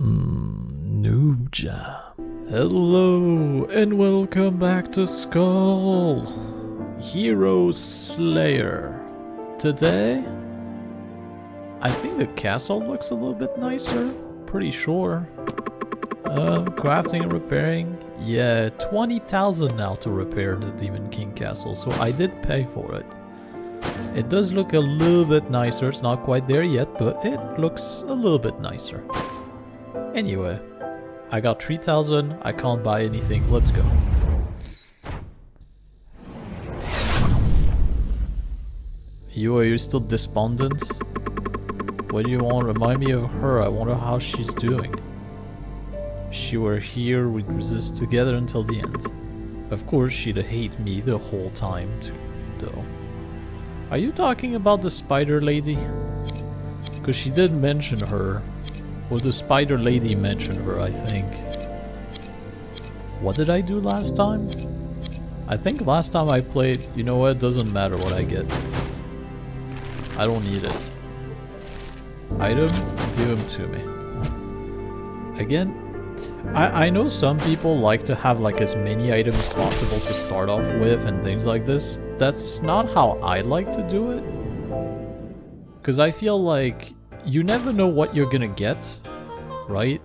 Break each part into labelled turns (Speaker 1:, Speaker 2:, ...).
Speaker 1: Noob Jam. Hello and welcome back to Skul, Hero Slayer. Today, I think the castle looks a little bit nicer, pretty sure. Crafting and repairing, yeah, 20,000 now to repair the Demon King castle, so I did pay for it. It does look a little bit nicer, it's not quite there yet, but it looks a little bit nicer. Anyway, I got 3,000, I can't buy anything, let's go. Are you still despondent? What do you want? Remind me of her, I wonder how she's doing. If she were here, we'd resist together until the end. Of course, she'd hate me the whole time too, though. Are you talking about the spider lady? Because she did mention her. Well, the spider lady mentioned her, I think. What did I do last time? I think last time I played, you know what, doesn't matter what I get. I don't need it. Item, give them to me. Again, I know some people like to have like as many items as possible to start off with and things like this. That's not how I like to do it. Because I feel like you never know what you're gonna get, right?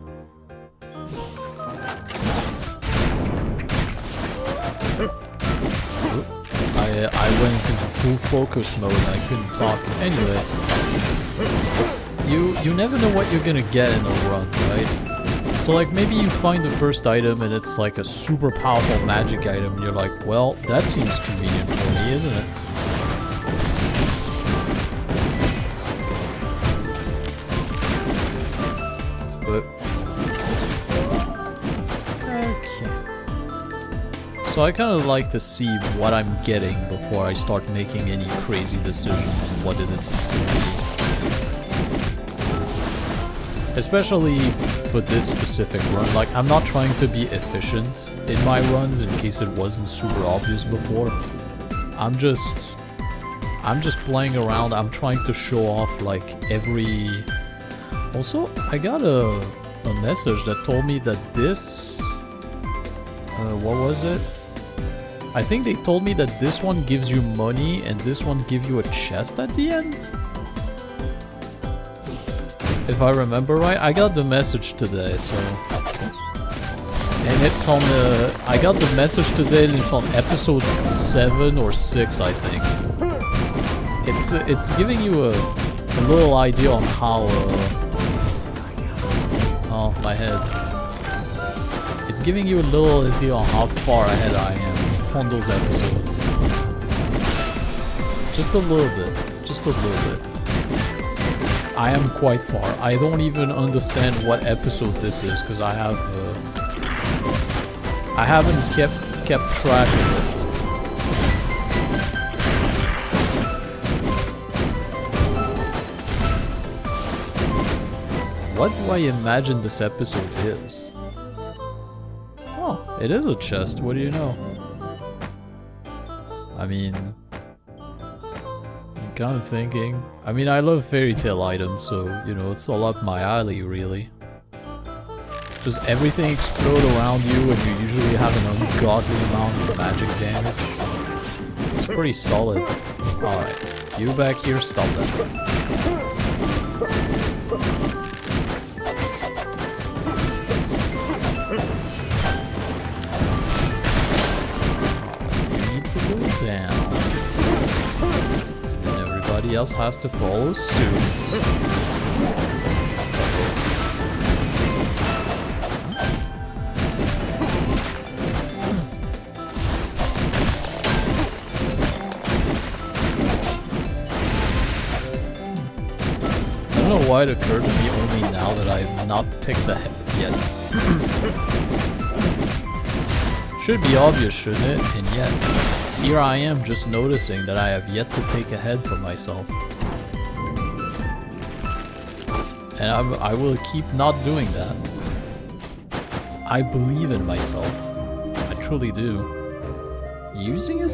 Speaker 1: I went into full focus mode and I couldn't talk. Anyway, you never know what you're gonna get in a run, right? So like maybe you find the first item and it's like a super powerful magic item and you're like, well, that seems convenient for me, isn't it? Okay. So I kind of like to see what I'm getting before I start making any crazy decisions on what it is it's going to be. Especially for this specific run. Like, I'm not trying to be efficient in my runs in case it wasn't super obvious before. I'm just playing around. I'm trying to show off like every... Also, I got a message that told me that this... what was it? I think they told me that this one gives you money and this one gives you a chest at the end? If I remember right, I got the message today, so... And it's on the... I got the message today and it's on episode 7 or 6, I think. It's giving you a little idea on how... Oh, my head. It's giving you a little idea on how far ahead I am on those episodes. Just a little bit. Just a little bit. I am quite far. I don't even understand what episode this is because I haven't kept track of it. What do I imagine this episode is? Oh, it is a chest. What do you know? I mean, I'm kind of thinking. I mean, I love fairy tale items, so, you know, it's all up my alley, really. Just everything explode around you, and you usually have an ungodly amount of magic damage. It's pretty solid. Alright, you back here, stop that. Down. And everybody else has to follow suit. I don't know why it occurred to me only now that I have not picked the head yet. Should be obvious, shouldn't it? And yet... Here I am just noticing that I have yet to take a head for myself. And I will keep not doing that. I believe in myself. I truly do. Using a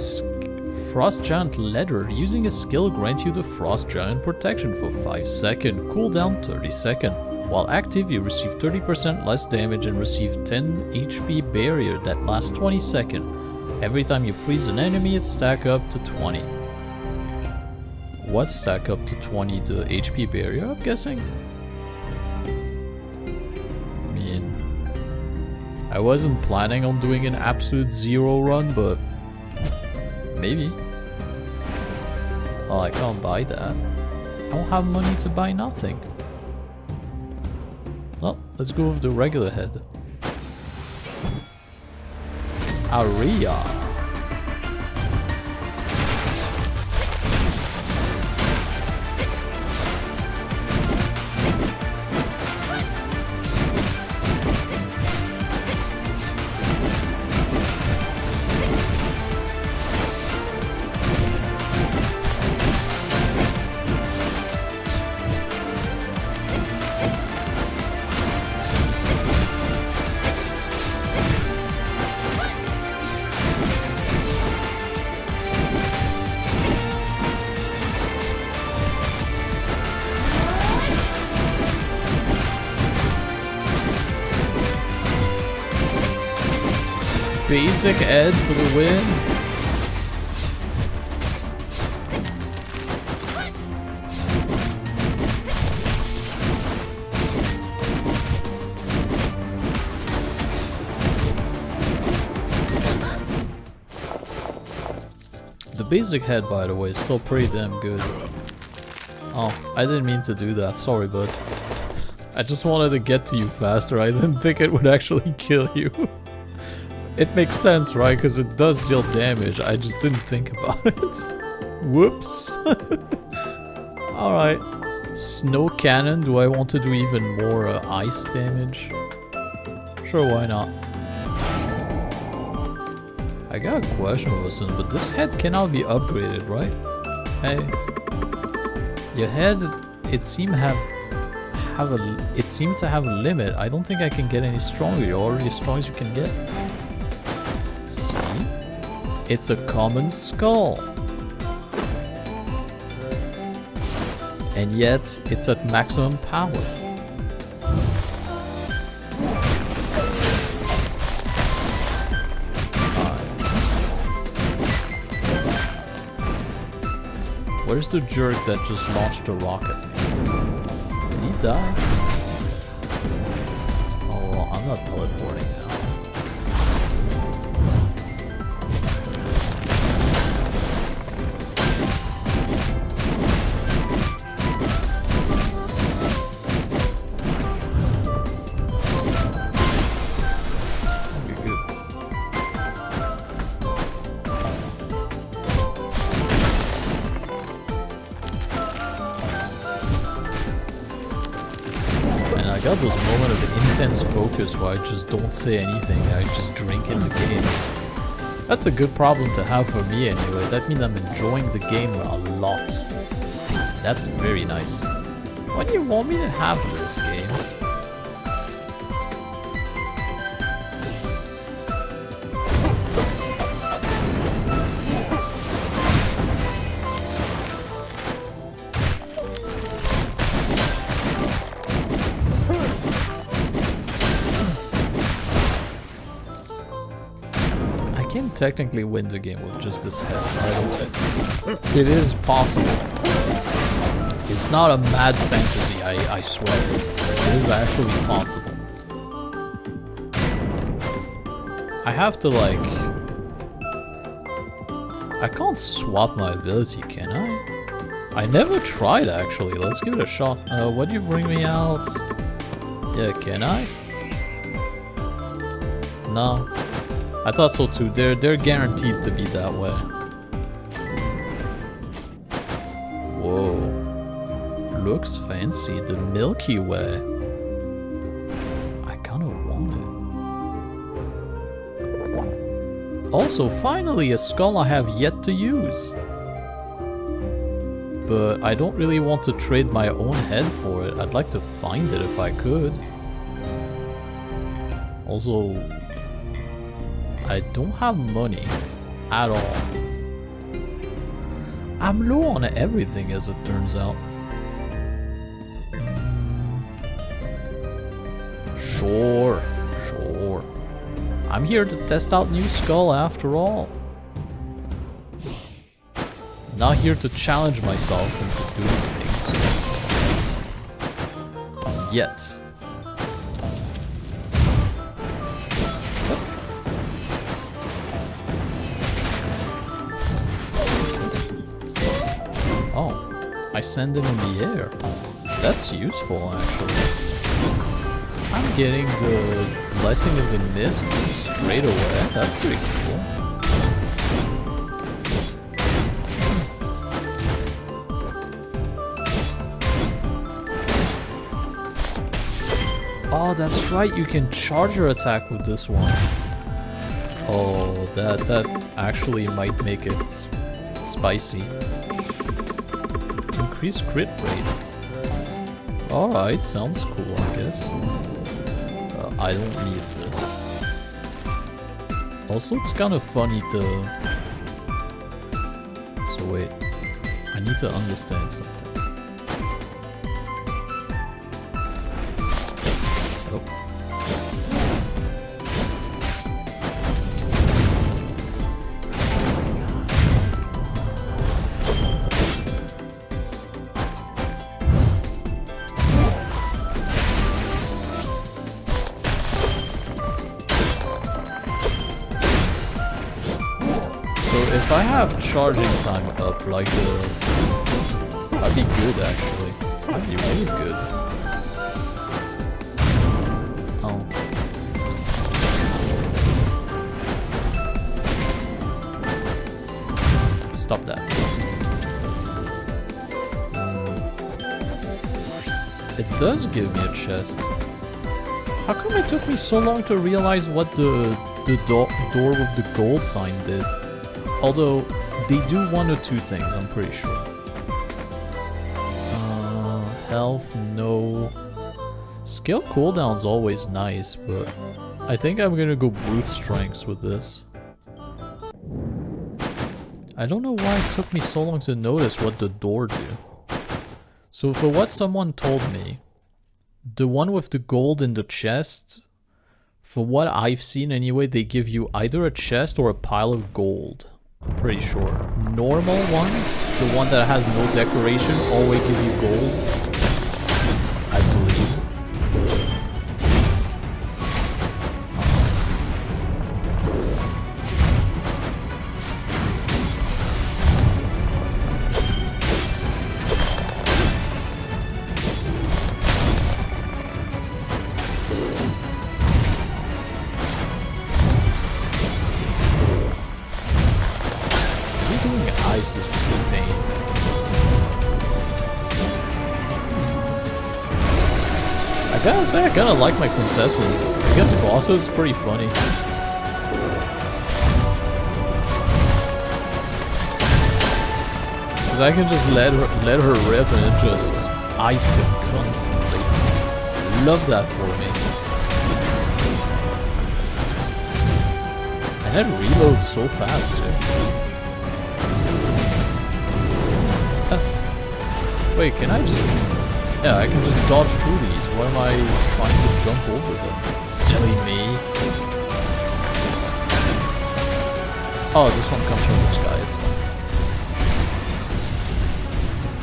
Speaker 1: Frost Giant Leather. Using a skill grants you the Frost Giant protection for 5 seconds. Cooldown 30 seconds. While active, you receive 30% less damage and receive 10 HP barrier that lasts 20 seconds. Every time you freeze an enemy, it stacks up to 20. What stack up to 20? The HP barrier, I'm guessing? I mean, I wasn't planning on doing an absolute zero run, but maybe. Oh, I can't buy that. I don't have money to buy nothing. Well, let's go with the regular head. Aria. Basic Ed for the win. The basic head, by the way, is still pretty damn good. Oh, I didn't mean to do that. Sorry, bud. I just wanted to get to you faster. I didn't think it would actually kill you. It makes sense, right? Because it does deal damage. I just didn't think about it. Whoops. Alright. Snow cannon. Do I want to do even more ice damage? Sure, why not? I got a question, Wilson, but this head cannot be upgraded, right? Hey. Your head, it seems to have a limit. I don't think I can get any stronger. You're already as strong as you can get. It's a common skull. And yet, it's at maximum power. Where's the jerk that just launched a rocket? Did he die? Oh, well, I'm not teleporting now. I got those moments of intense focus where I just don't say anything, I just drink in the game. That's a good problem to have for me anyway. That means I'm enjoying the game a lot. That's very nice. What do you want me to have in this game? Technically win the game with just this head, by the way. It is possible. It's not a mad fantasy, I swear. It is actually possible. I have to like... I can't swap my ability, can I? I never tried actually, let's give it a shot. What do you bring me out? Yeah, can I? No. I thought so too. They're guaranteed to be that way. Whoa. Looks fancy. The Milky Way. I kinda want it. Also, finally a skull I have yet to use. But I don't really want to trade my own head for it. I'd like to find it if I could. Also... I don't have money at all. I'm low on everything as it turns out. Sure, sure. I'm here to test out new Skul after all. Not here to challenge myself into doing things. Yet. Oh, I send them in the air. That's useful, actually. I'm getting the Blessing of the Mist straight away. That's pretty cool. Oh, that's right, you can charge your attack with this one. Oh, that actually might make it spicy. Increased crit rate. Alright, sounds cool, I guess. I don't need this. Also, it's kind of funny to... So wait, I need to understand something. If I have charging time up, like that'd be good actually. That'd be really good. Oh. Stop that. It does give me a chest. How come it took me so long to realize what the door with the gold sign did? Although, they do one or two things, I'm pretty sure. Health, no. Skill cooldown's always nice, but I think I'm gonna go brute strengths with this. I don't know why it took me so long to notice what the door do. So for what someone told me, the one with the gold in the chest, for what I've seen anyway, they give you either a chest or a pile of gold. I'm pretty sure. Normal ones, the one that has no decoration, always give you gold. I believe. Is just in vain. I gotta say, I kinda like my quintessence. I guess bosses is pretty funny. Cause I can just let her rip and it just ice him constantly. Love that for me. And that reloads so fast too. Wait, can I just... Yeah, I can just dodge through these. Why am I trying to jump over them? Silly me. Oh, this one comes from the sky, it's fine.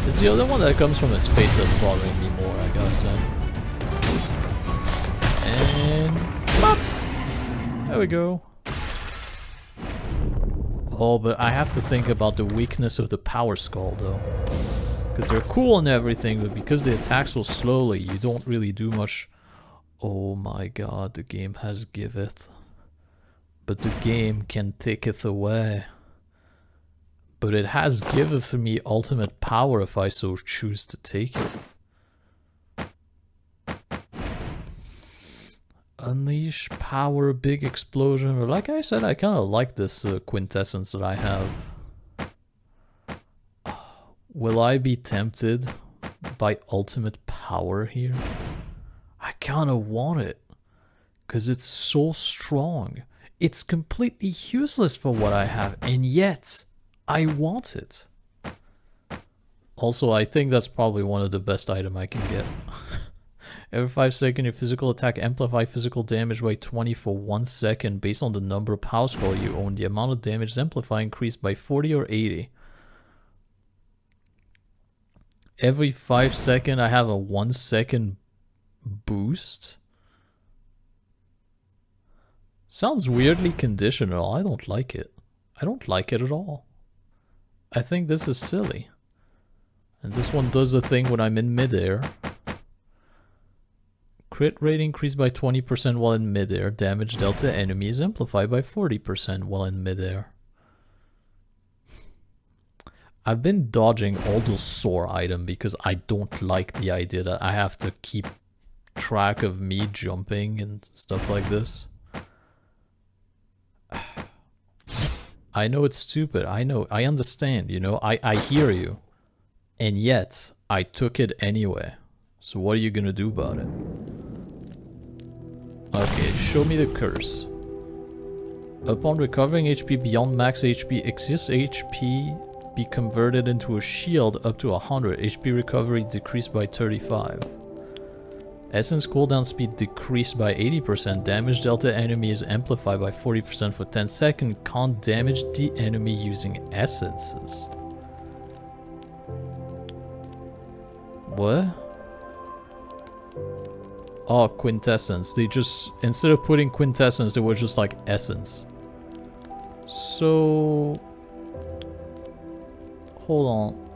Speaker 1: It's the other one that comes from his face that's bothering me more, I gotta say. And... Pop! There we go. Oh, but I have to think about the weakness of the Power Skul, though. Because they're cool and everything, but because they attack so slowly, you don't really do much. Oh my god, the game has giveth. But the game can taketh away. But it has giveth me ultimate power if I so choose to take it. Unleash power, big explosion. Like I said, I kind of like this quintessence that I have. Will I be tempted by ultimate power here? I kind of want it. Because it's so strong. It's completely useless for what I have. And yet, I want it. Also, I think that's probably one of the best items I can get. Every 5 seconds, your physical attack amplify physical damage by 20 for 1 second. Based on the number of power score you own, the amount of damage amplify increased by 40 or 80. Every 5 seconds, I have a 1 second boost. Sounds weirdly conditional. I don't like it. I don't like it at all. I think this is silly. And this one does a thing when I'm in midair. Crit rate increased by 20% while in midair. Damage dealt to enemies amplified by 40% while in midair. I've been dodging all those soar items because I don't like the idea that I have to keep track of me jumping and stuff like this. I know it's stupid. I know. I understand, you know. I hear you. And yet, I took it anyway. So what are you gonna do about it? Okay, show me the curse. Upon recovering HP beyond max HP, excess HP be converted into a shield up to 100. HP recovery decreased by 35. Essence cooldown speed decreased by 80%. Damage dealt to enemy is amplified by 40% for 10 seconds. Can't damage the enemy using essences. What? Oh, quintessence. They just, instead of putting quintessence, they were just like essence. So... hold on.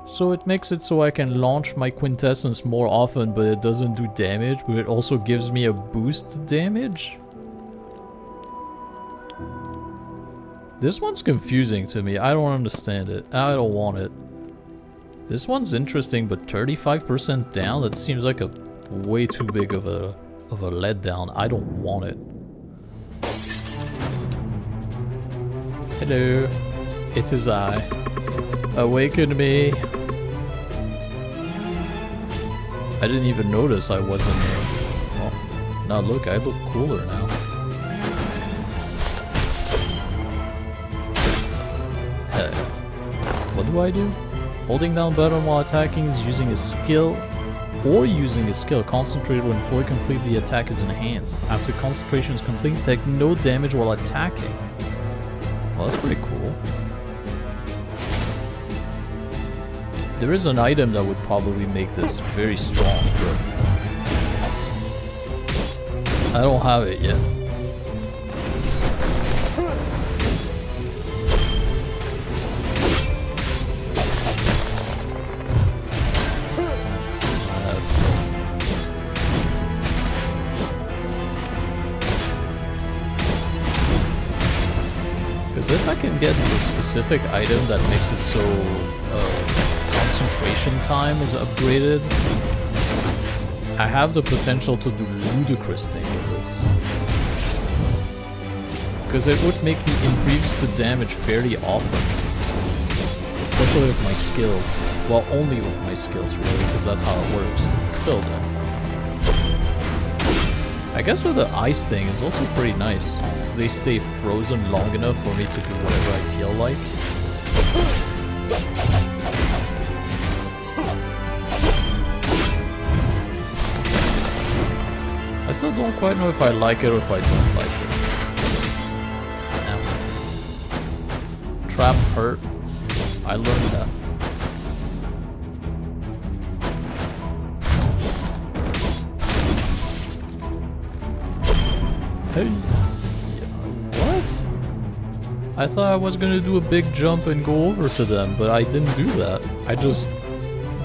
Speaker 1: So it makes it so I can launch my quintessence more often, but it doesn't do damage, but it also gives me a boost to damage? This one's confusing to me. I don't understand it. I don't want it. This one's interesting, but 35% down? That seems like a way too big of a letdown. I don't want it. Hello. It is I. Awaken me. I didn't even notice I wasn't there. Oh, now look, I look cooler now. Hey. What do I do? Holding down button while attacking is using a skill, or using a skill concentrated when fully complete, the attack is enhanced. After concentration is complete, take no damage while attacking. Well, that's pretty cool. There is an item that would probably make this very strong, but I don't have it yet. Because if I can get the specific item that makes it so concentration time is upgraded, I have the potential to do ludicrous things with this. Because it would make me increase the damage fairly often. Especially with my skills. Well, only with my skills really, because that's how it works. Still though. I guess with the ice thing is also pretty nice. Because they stay frozen long enough for me to do whatever I feel like. I still don't quite know if I like it or if I don't like it. Trap hurt. I learned that. Hey. What? I thought I was gonna do a big jump and go over to them, but I didn't do that. I just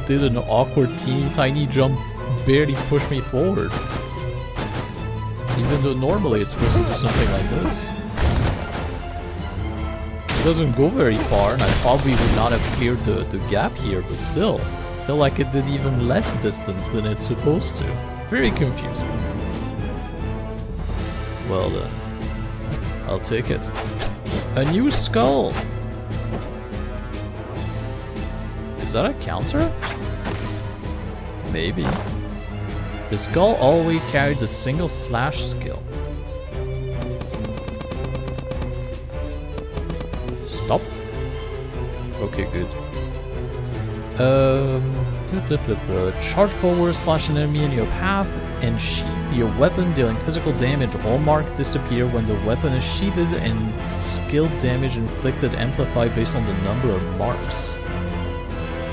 Speaker 1: did an awkward teeny tiny jump, barely pushed me forward. Even though normally it's supposed to do something like this. It doesn't go very far, and I probably would not have cleared the gap here, but still. I feel like it did even less distance than it's supposed to. Very confusing. Well then. I'll take it. A new skull! Is that a counter? Maybe. The skull always carried the single slash skill. Stop. Okay, good. Charge forward, slash an enemy in your path, and sheath your weapon, dealing physical damage. All marks disappear when the weapon is sheathed, and skill damage inflicted amplified based on the number of marks.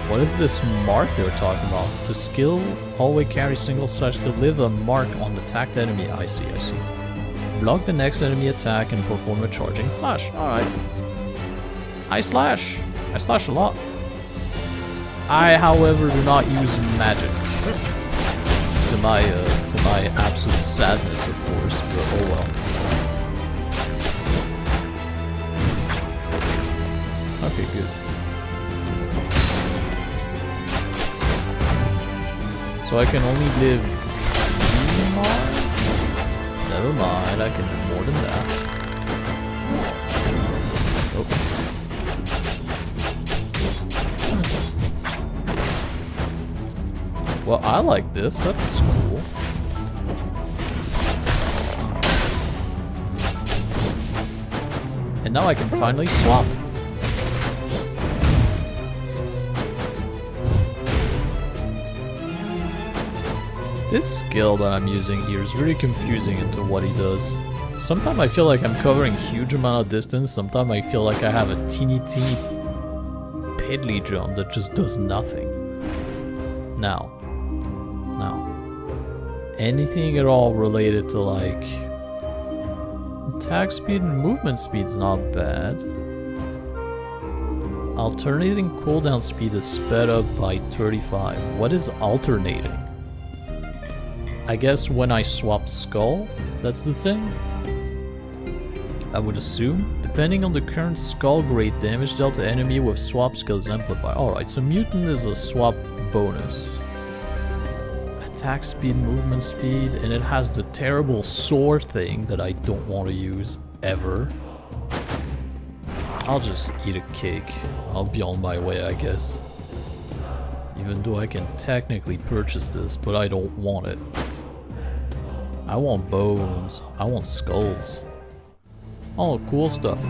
Speaker 1: What is this mark they're talking about? The skill always carries single slash to leave a mark on the attacked enemy. I see. Block the next enemy attack and perform a charging slash. Alright. I slash a lot. I, however, do not use magic. To my absolute sadness, of course, but oh well. Okay, good. So I can only live 3 more? Never mind, I can do more than that. Oh. Well, I like this. That's cool. And now I can finally swap. This skill that I'm using here is very confusing into what he does. Sometimes I feel like I'm covering a huge amount of distance. Sometimes I feel like I have a teeny piddly jump that just does nothing. Now, anything at all related to like attack speed and movement speed's not bad. Alternating cooldown speed is sped up by 35. What is alternating? I guess when I swap Skul, that's the thing? I would assume. Depending on the current Skul grade, damage dealt to enemy with swap skills amplify. Alright, so mutant is a swap bonus. Attack speed, movement speed, and it has the terrible soar thing that I don't want to use ever. I'll just eat a cake. I'll be on my way, I guess. Even though I can technically purchase this, but I don't want it. I want bones. I want skulls. Oh, cool stuff.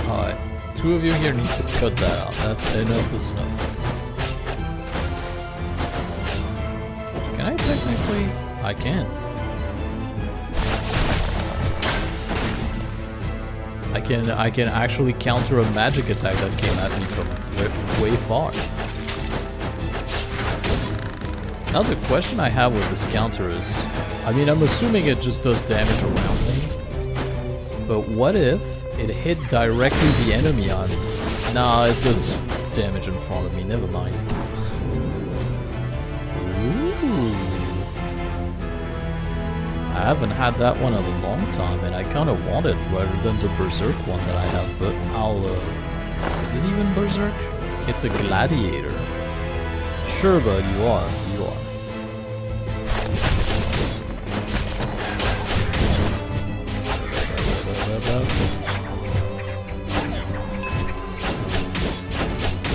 Speaker 1: Alright. 2 of you here need to cut that out. That's enough is enough. Can I technically? I can. I can actually counter a magic attack that came at me from way far. Now the question I have with this counter is, I mean, I'm assuming it just does damage around me, but what if it hit directly the enemy on me? Nah, it does damage in front of me, never mind. Ooh. I haven't had that one in a long time, and I kind of want it rather than the Berserk one that I have, but I'll, is it even Berserk? It's a gladiator. Sure, bud, you are.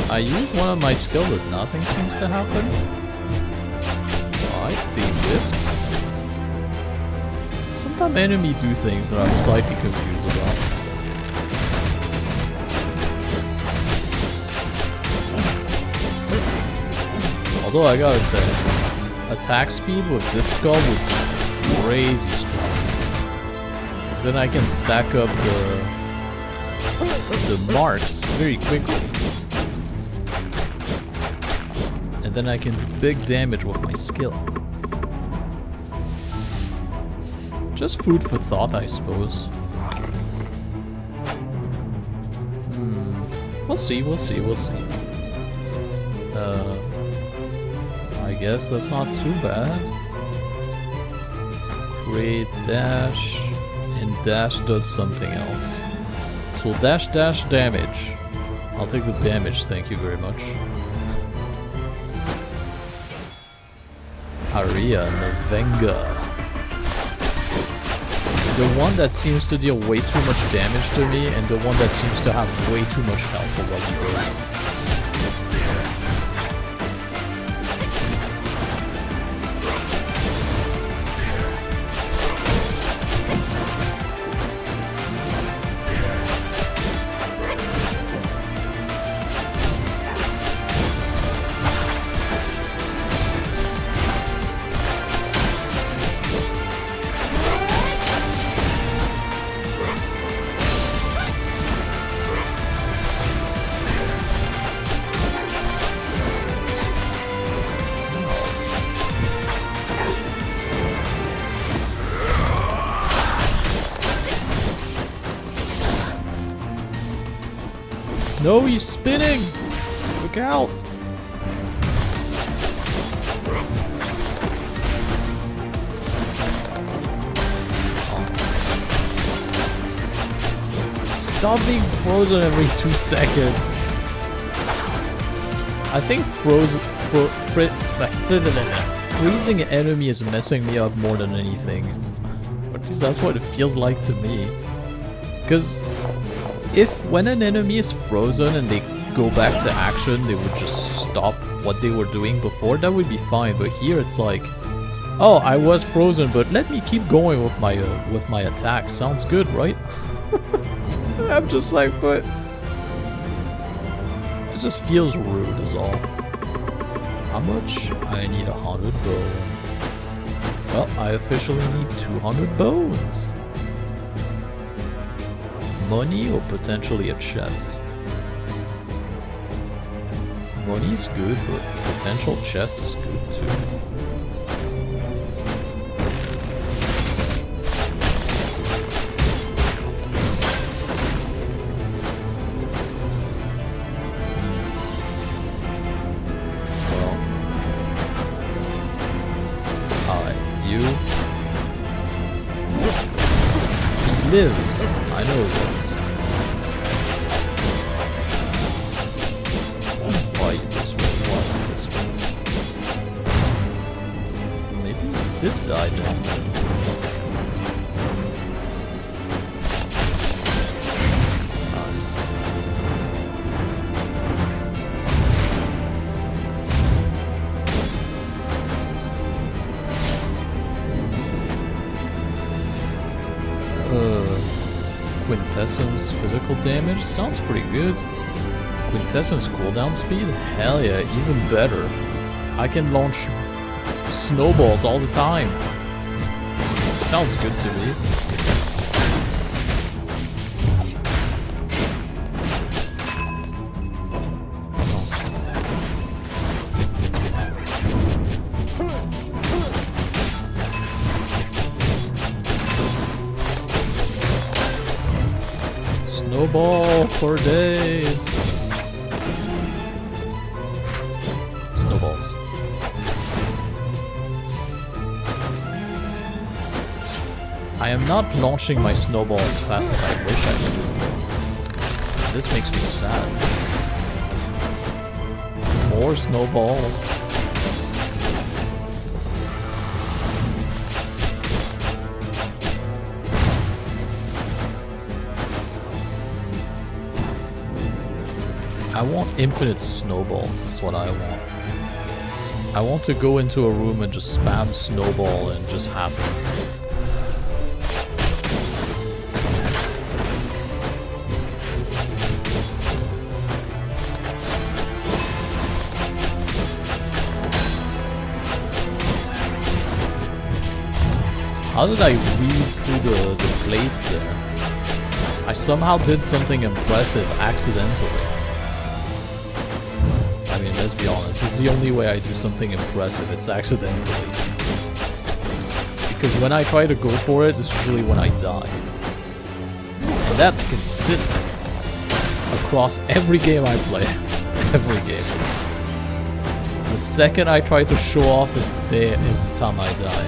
Speaker 1: I use one of my skills, but nothing seems to happen. Alright, the lifts. Sometimes enemy do things that I'm slightly confused about. Although I gotta say, attack speed with this skull would be crazy strong. Because then I can stack up the marks very quickly. And then I can do big damage with my skill. Just food for thought, I suppose. We'll see. I guess that's not too bad. Create dash, and dash does something else. So dash damage. I'll take the damage, thank you very much. Aria Navenga. The one that seems to deal way too much damage to me, and the one that seems to have way too much health for what he No, he's spinning! Look out! Stop being frozen every 2 seconds. I think freezing an enemy is messing me up more than anything. At least that's what it feels like to me. Because when an enemy is frozen and they go back to action, they would just stop what they were doing before, that would be fine. But here it's like, oh, I was frozen, but let me keep going with my attack. Sounds good, right? I'm just like, but it just feels rude is all. How much? I need 100 bone. Well, I officially need 200 bones. Money or potentially a chest? Money's good, but potential chest is good too. Lives. I know this. Why this way? Why this way? Maybe he did die then. Quintessence physical damage sounds pretty good. Quintessence cooldown speed? Hell yeah, even better. I can launch snowballs all the time. Sounds good to me. Snowball for days. Snowballs. I am not launching my snowball as fast as I wish I could. This makes me sad. More snowballs. I want infinite snowballs, is what I want. I want to go into a room and just spam snowball and it just happens. How did I weave through the plates there? I somehow did something impressive accidentally. I mean, let's be honest, this is the only way I do something impressive, it's accidentally. Because when I try to go for it, it's usually when I die. And that's consistent across every game I play. Every game. The second I try to show off is the time I die.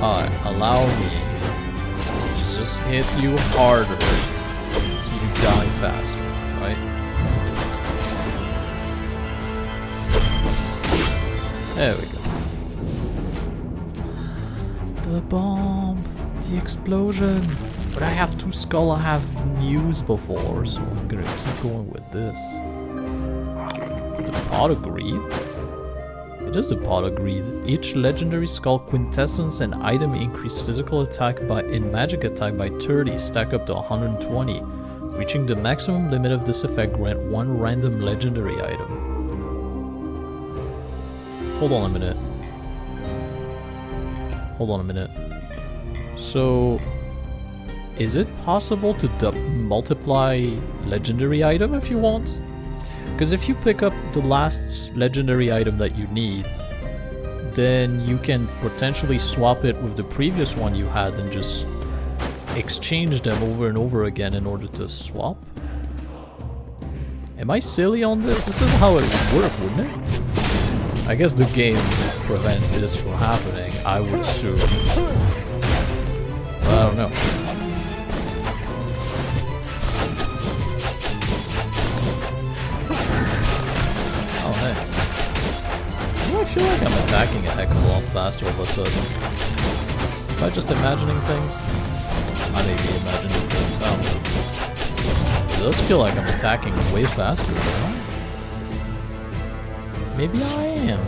Speaker 1: Alright, allow me to just hit you harder so you die faster, right? There we go. The bomb, the explosion. But I have 2 skull, I have news before, so I'm gonna keep going with this. The pot of greed? It is the pot of greed. Each legendary skull quintessence and item increase physical attack and magic attack by 30, stack up to 120. Reaching the maximum limit of this effect, grant 1 random legendary item. Hold on a minute. Hold on a minute. So, is it possible to multiply legendary item if you want? Because if you pick up the last legendary item that you need, then you can potentially swap it with the previous one you had and just exchange them over and over again in order to swap. Am I silly on this? This is how it would work, wouldn't it? I guess the game would prevent this from happening, I would assume. But I don't know. Oh, hey. I feel like I'm attacking a heck of a lot faster all of a sudden. Am I just imagining things? I may be imagining things, I don't know. It does feel like I'm attacking way faster, though. Maybe I am.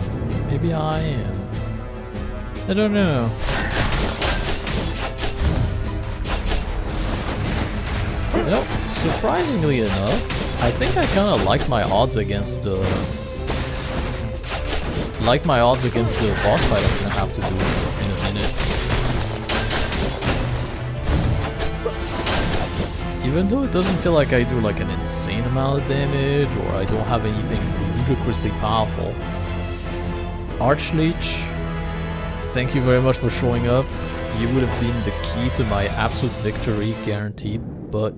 Speaker 1: Maybe I am. I don't know. You know, surprisingly enough, I think I kind of like my odds against the... boss fight I'm gonna have to do in a minute. Even though it doesn't feel like I do like an insane amount of damage, or I don't have anything ludicrously powerful. Archleech, thank you very much for showing up. You would have been the key to my absolute victory, guaranteed, but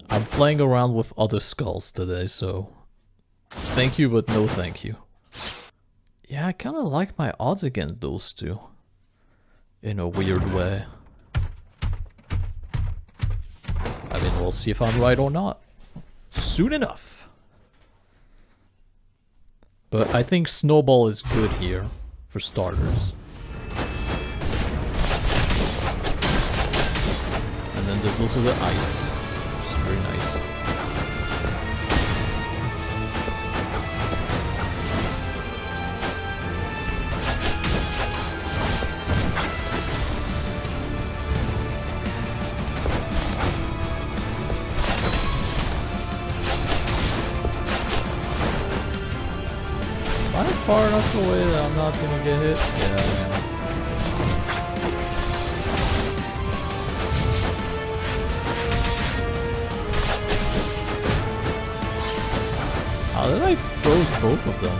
Speaker 1: I'm playing around with other skulls today, so thank you, but no thank you. Yeah, I kind of like my odds against those two, in a weird way. I mean, we'll see if I'm right or not. Soon enough. But I think Snowball is good here, for starters. And then there's also the ice, which is very nice. Am I far enough away that I'm not gonna get hit? Yeah, I am. How did I froze both of them?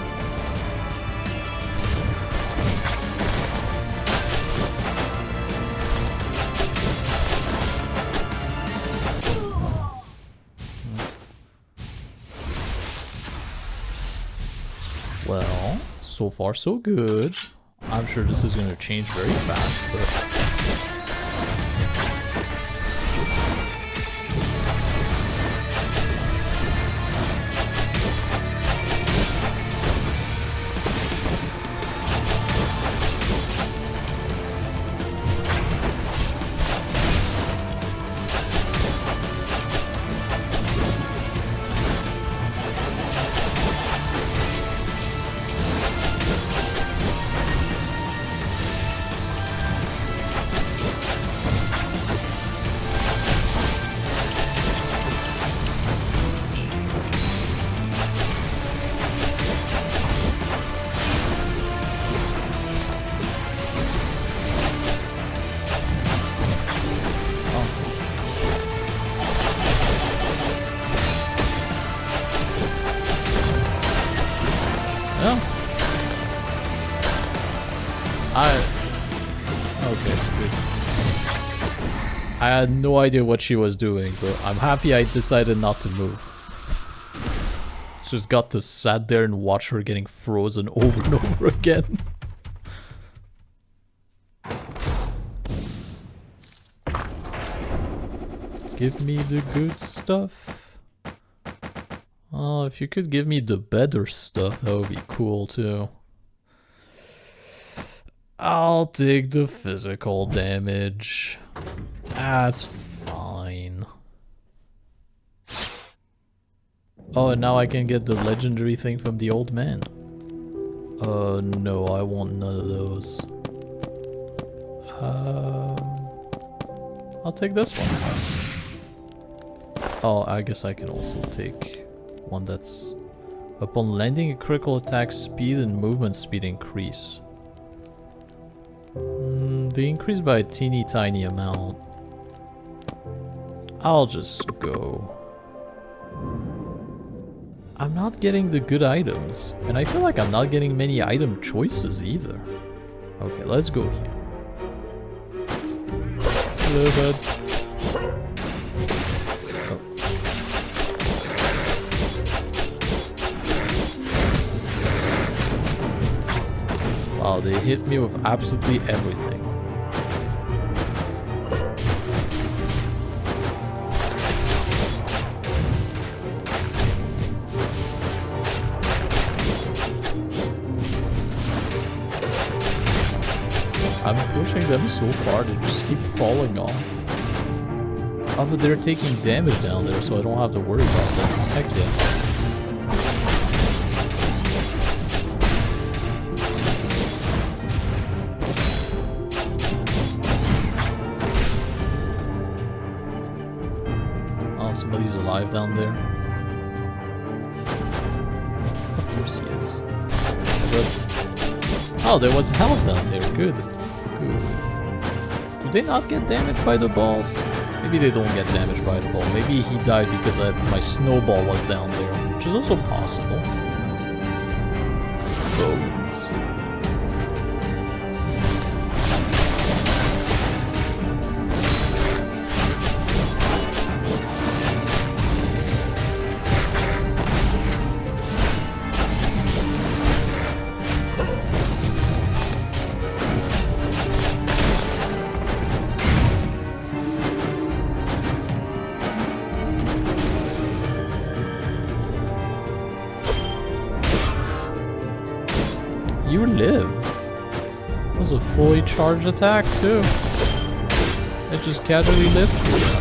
Speaker 1: Well, so far so good. I'm sure this is going to change very fast, but... I had no idea what she was doing, but I'm happy I decided not to move. Just got to sat there and watch her getting frozen over and over again. Give me the good stuff. Oh, if you could give me the better stuff, that would be cool too. I'll take the physical damage. That's fine. Oh, and now I can get the legendary thing from the old man. No, I want none of those. I'll take this one. Oh, I guess I can also take one that's... Upon landing, a critical attack speed and movement speed increase. They increase by a teeny tiny amount. I'll just go. I'm not getting the good items, and I feel like I'm not getting many item choices either. Okay, let's go here. Hello, bud. Wow, they hit me with absolutely everything. I'm pushing them so far, they just keep falling off. Oh, but they're taking damage down there, so I don't have to worry about them. Heck yeah. Oh, somebody's alive down there. Of course he is. But oh, there was health down there. Good. Good. Do they not get damaged by the balls? Maybe they don't get damaged by the ball. Maybe he died because my snowball was down there, which is also possible. Bones. You lived. That was a fully charged attack too. It just casually lived through that.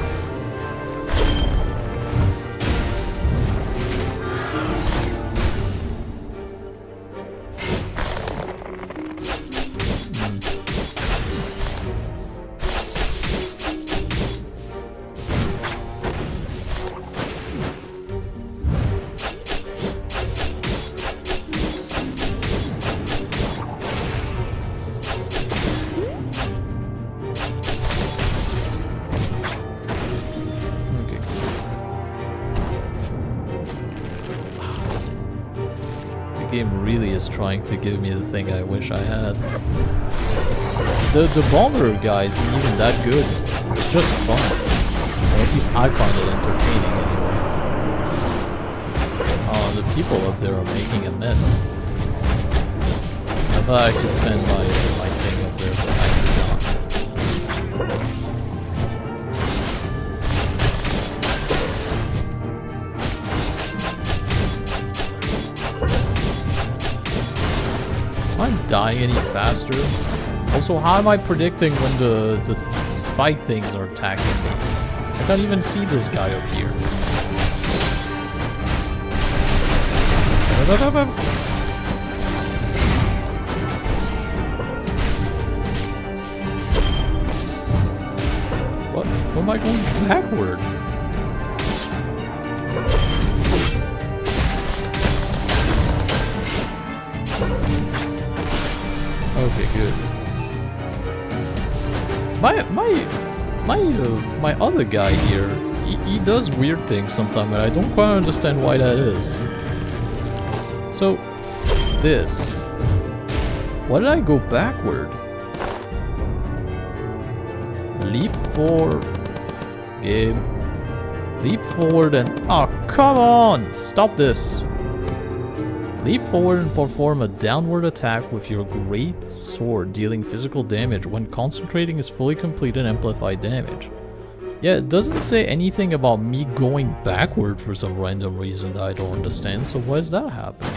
Speaker 1: Game really is trying to give me the thing I wish I had. The bomber guy isn't even that good. It's just fun. Or at least I find it entertaining anyway. Oh, the people up there are making a mess. I thought I could send my thing up there, but I did not. Am I dying any faster? Also, how am I predicting when the spike things are attacking me? I can't even see this guy up here. What? Why am I going backward? Okay, good. My other guy here, he does weird things sometimes, and I don't quite understand why that is. So, this. Why did I go backward? Leap forward. Game. Leap forward and... Oh, come on! Stop this! Leap forward and perform a downward attack with your great sword, dealing physical damage. When concentrating is fully complete and amplified damage. Yeah, it doesn't say anything about me going backward for some random reason that I don't understand, so why is that happening?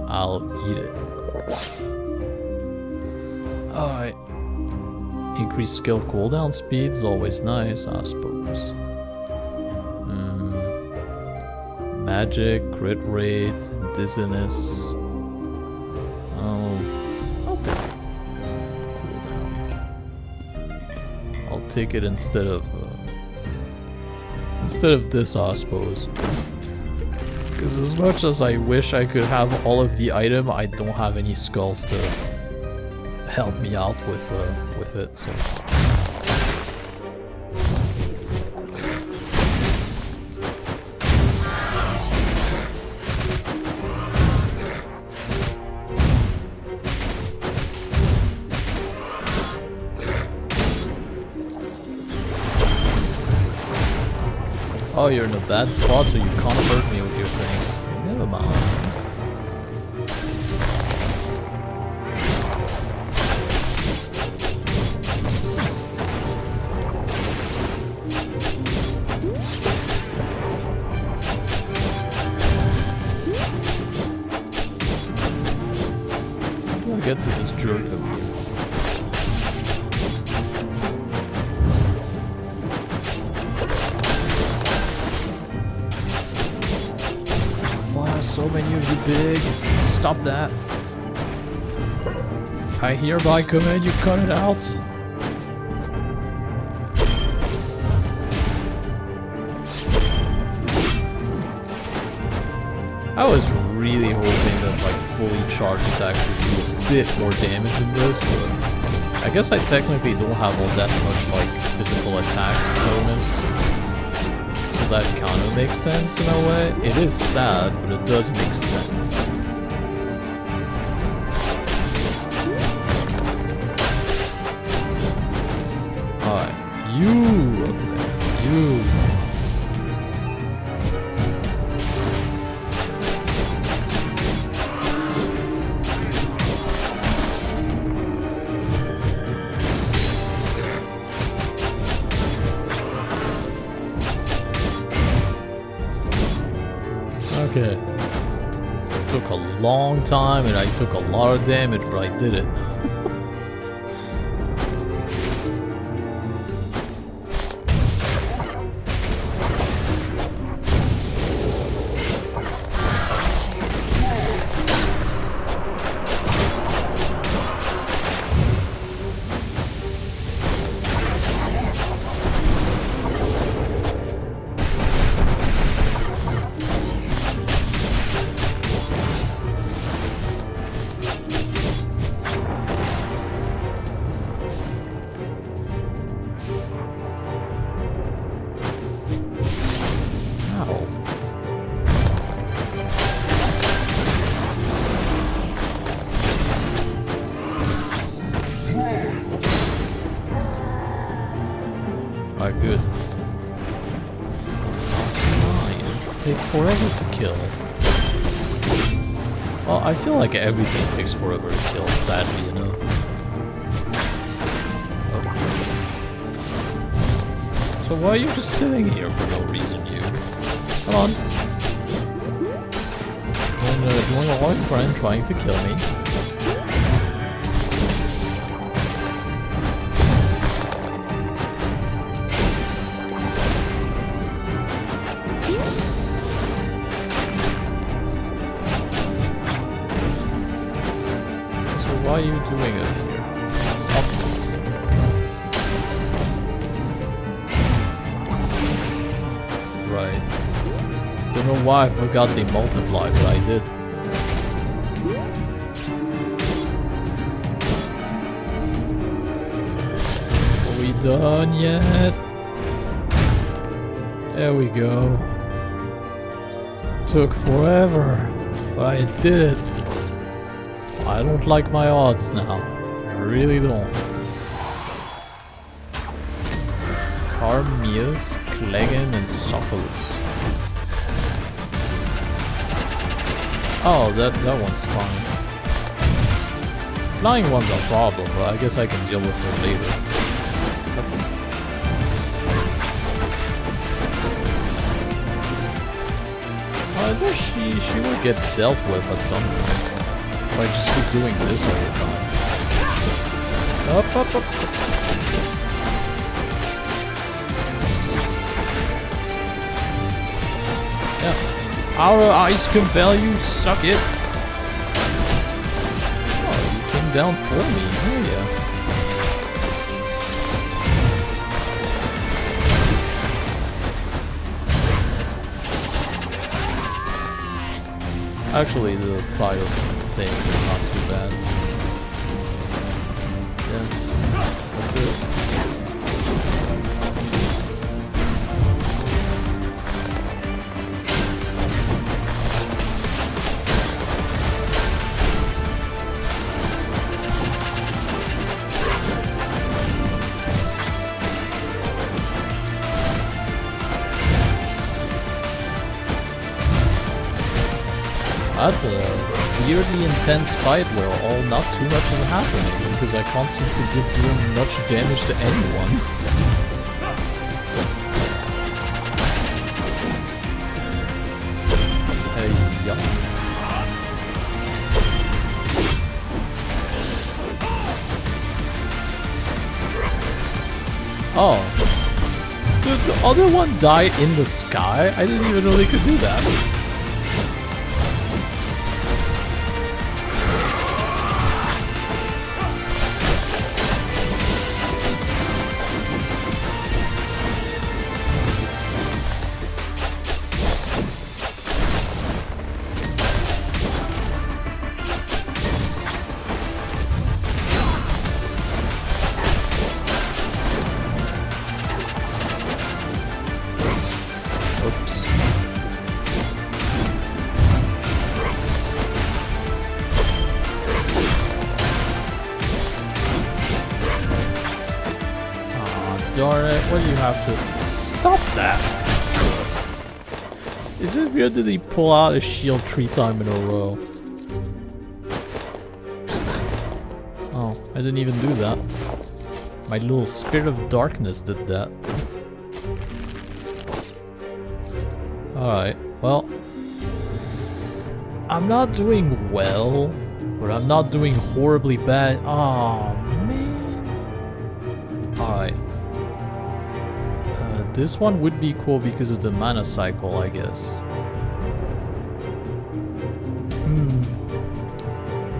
Speaker 1: I'll eat it. Alright. Increased skill cooldown speed is always nice, I suppose. Magic, crit rate, dizziness. Oh, I'll take it. Cooldown. I'll take it instead of this, I suppose. Because as much as I wish I could have all of the item, I don't have any skulls to help me out with it. So. Oh, you're in a bad spot, so you can't hurt me with your things. Never mind. get to this jerk up here? Why are so many of you big? Stop that. I hereby command you cut it out. I was really hoping that like fully charged attacks would do a bit more damage in this, but I guess I technically don't have all that much like physical attack bonus. So that kind of makes sense in a way. It is sad, but it does make sense. Alright, you up there, you. Okay. It took a long time and I took a lot of damage, but I did it. Alright, good. Slimes take forever to kill. Well, I feel like everything takes forever to kill, sadly enough. Okay. So why are you just sitting here for no reason, you? Come on. Doing a hard friend trying to kill me. Why are you doing it here? Stop this. Right. Don't know why I forgot they multiply, but I did. Are we done yet? There we go. Took forever, but I did it. I don't like my odds now. I really don't. Carmius, Cleggan, and Sophilus. Oh, that one's fine. Flying one's a problem, but I guess I can deal with her later. I guess she will get dealt with at some point. If I just keep doing this all the time. Up, up, up. Yeah. Our eyes compel you, suck it. Oh, you came down for me. Oh yeah. Actually, the fire thing is not too bad. Yeah, that's it. That's a weirdly intense fight where not too much is happening because I can't seem to give doing much damage to anyone. Hey, yup. Oh. Did the other one die in the sky? I didn't even know they could do that. Darn it, what do you have to... Stop that! Is it weird that he pull out a shield 3 times in a row? Oh, I didn't even do that. My little spirit of darkness did that. Alright, well... I'm not doing well, but I'm not doing horribly bad. Oh man. Alright. This one would be cool because of the mana cycle, I guess.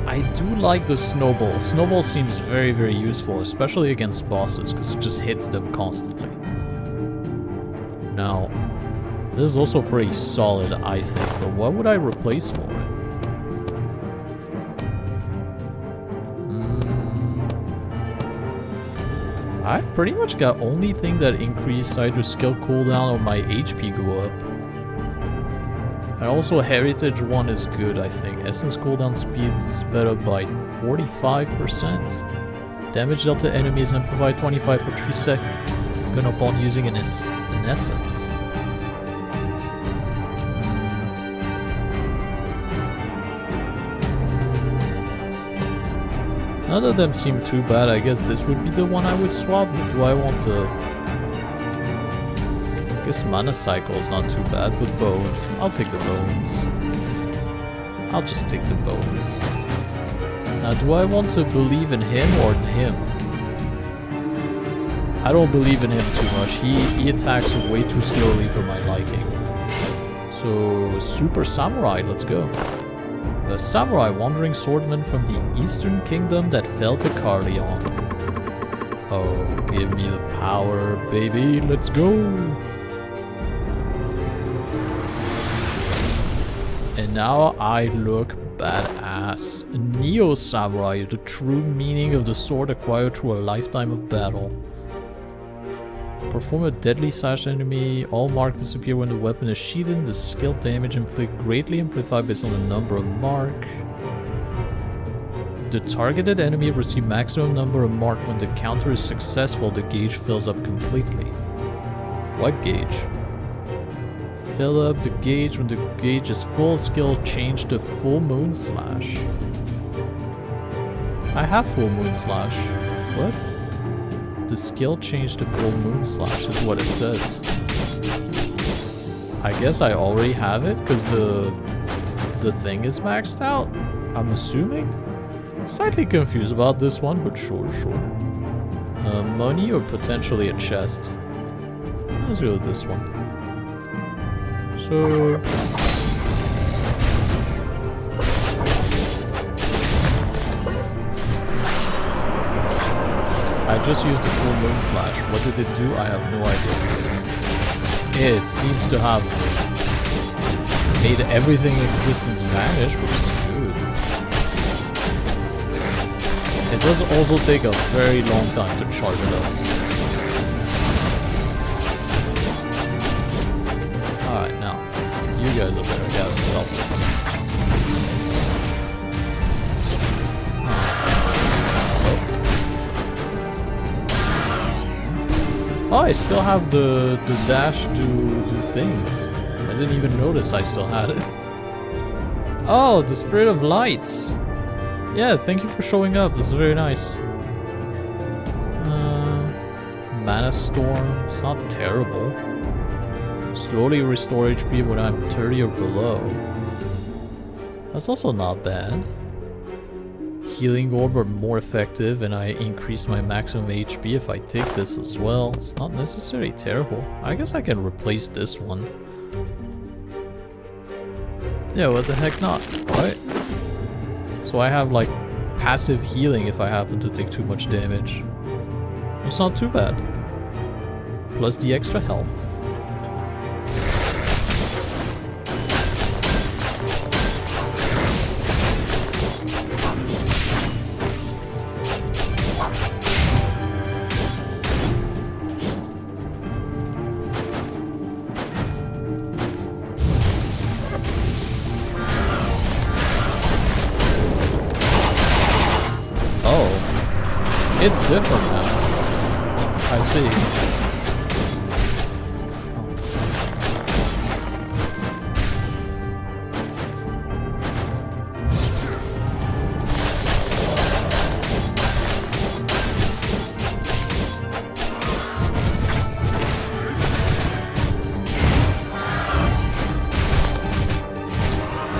Speaker 1: I do like the snowball. Snowball seems very, very useful, especially against bosses, because it just hits them constantly. Now, this is also pretty solid, I think, but what would I replace for it? I pretty much got only thing that increased either skill cooldown or my HP go up. And also Heritage 1 is good, I think. Essence cooldown speed is better by 45%. Damage dealt to enemies amplified 25 for 3 seconds. Gun upon using an essence. None of them seem too bad. I guess this would be the one I would swap. Do I want to... I guess mana cycle is not too bad, but bones. I'll take the bones. I'll just take the bones. Now, do I want to believe in him or in him? I don't believe in him too much. He attacks way too slowly for my liking. So, Super Samurai, let's go. The samurai wandering swordman from the Eastern Kingdom that fell to Caerleon. Oh, give me the power, baby. Let's go. And now I look badass. Neo Samurai, the true meaning of the sword acquired through a lifetime of battle. Perform a deadly slash enemy. All marks disappear when the weapon is sheathed. The skill damage inflicted greatly amplified based on the number of mark. The targeted enemy receives maximum number of mark. When the counter is successful, the gauge fills up completely. What gauge? Fill up the gauge. When the gauge is full, skill change to full moon slash. I have full moon slash. What? The skill change to full moon slash is what it says. I guess I already have it because the thing is maxed out. I'm assuming. Slightly confused about this one, but sure. Money or potentially a chest. Let's go with this one. So. I just used the full moon slash. What did it do? I have no idea. It seems to have made everything in existence vanish, which is good. It does also take a very long time to charge it up. Alright, now. You guys are better. I gotta stop this. Oh, I still have the dash to do things. I didn't even notice I still had it. Oh, the Spirit of Lights. Yeah, thank you for showing up. This is very nice. Mana Storm. It's not terrible. Slowly restore HP when I'm 30 or below. That's also not bad. healing orb are more effective and I increase my maximum HP if I take this as well. It's not necessarily terrible. I guess I can replace this one. Yeah, what the heck not, right? So I have like passive healing if I happen to take too much damage. It's not too bad. Plus the extra health.
Speaker 2: It's different now. I see.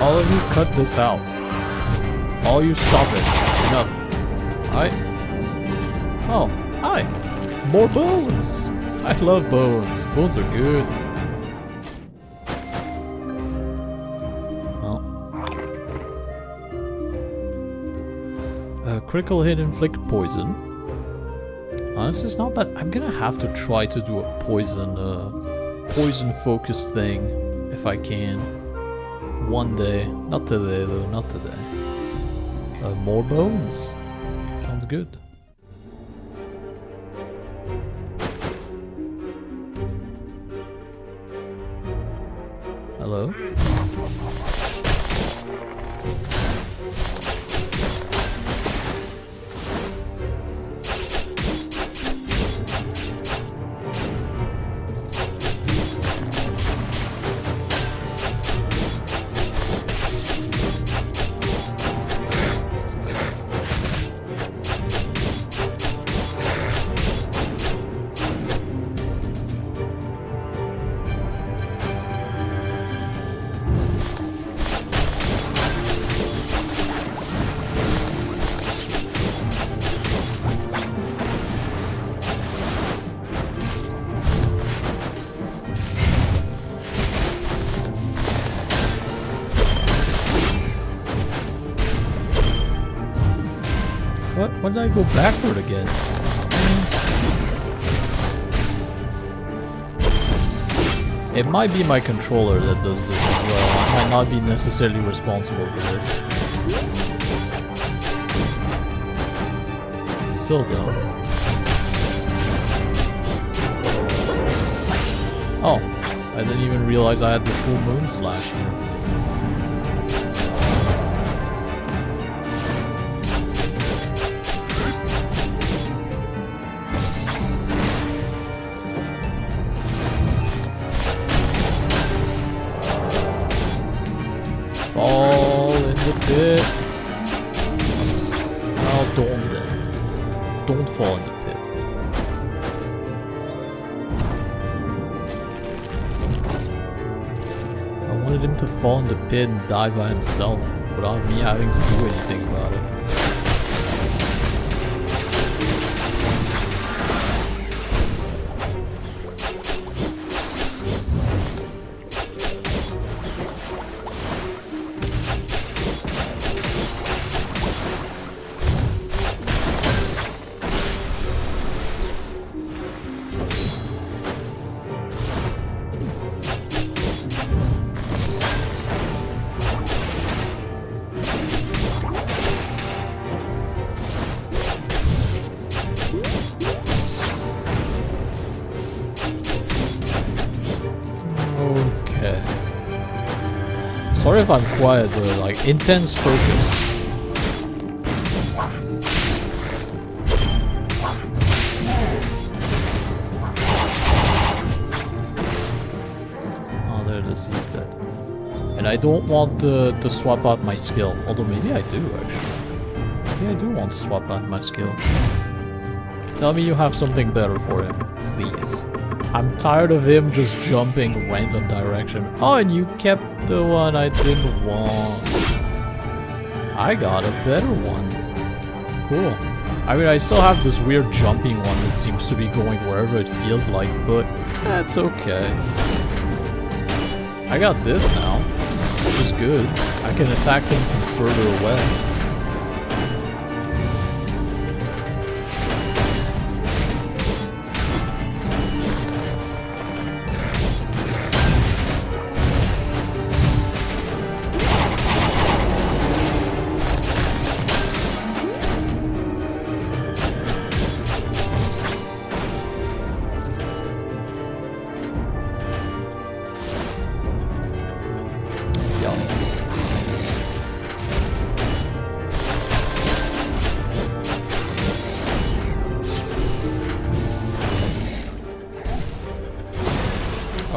Speaker 1: All of you cut this out. All you stop it. Enough. Alright? Oh, hi! More bones! I love bones. Bones are good. Well. Critical hit inflict poison. Honestly, it's not bad. I'm gonna have to try to do a poison focused thing if I can. One day. Not today though, not today. More bones. Sounds good. Hello? Why did I go backward again? It might be my controller that does this as well. I might not be necessarily responsible for this. Still though. Oh, I didn't even realize I had the full moon slash here. Fall in the pit. Oh, don't then. Don't fall in the pit. I wanted him to fall in the pit and die by himself without me having to do anything about it. Sorry if I'm quiet though, like intense focus. Oh, there it is, he's dead. And I don't want to swap out my skill, although maybe I do actually. Maybe I do want to swap out my skill. Tell me you have something better for him, please. I'm tired of him just jumping random direction. Oh, and you kept the one I didn't want. I got a better one. Cool. I mean, I still have this weird jumping one that seems to be going wherever it feels like, but that's okay. I got this now, which is good. I can attack them from further away.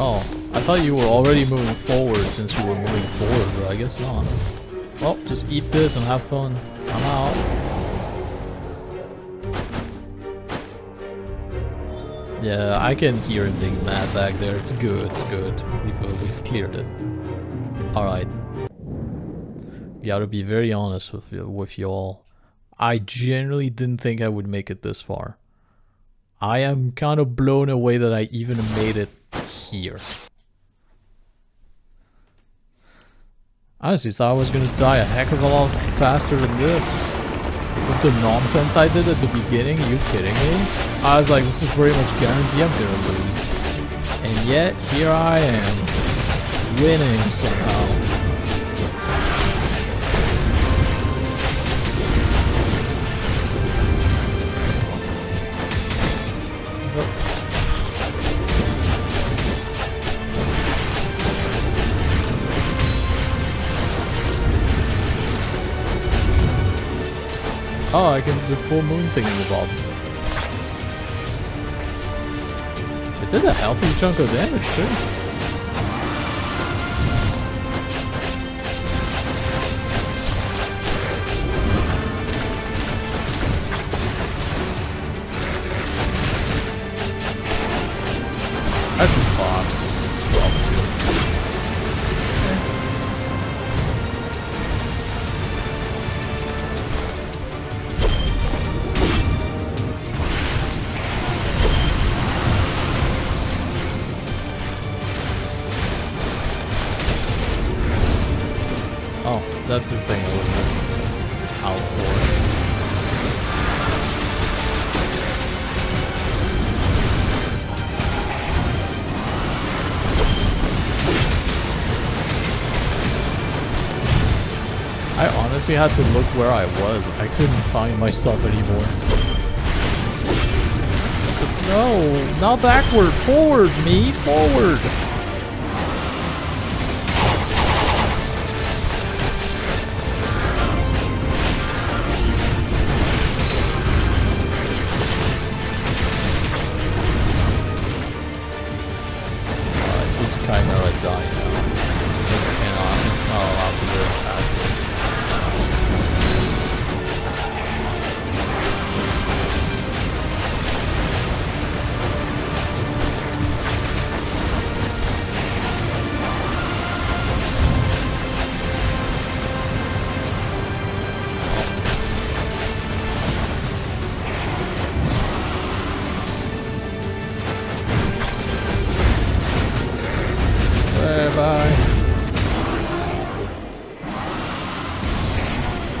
Speaker 1: Oh, I thought you were already moving forward since you were moving forward, but I guess not. Well, just eat this and have fun. I'm out. Yeah, I can hear him being mad back there. It's good, it's good. We've cleared it. Alright. Gotta be very honest with y'all. I genuinely didn't think I would make it this far. I am kind of blown away that I even made it here. I honestly thought I was gonna die a heck of a lot faster than this. With the nonsense I did at the beginning, are you kidding me? I was like, this is very much guaranteed I'm gonna lose. And yet, here I am, winning somehow. Oh, I can do the full moon thing in the bottom. It did a healthy chunk of damage too. I should box. Oh, that's the thing I wasn't out for. I honestly had to look where I was. I couldn't find myself anymore. No, not backward, forward, me, forward. This Chimera died now. It cannot, it's not allowed to go past this.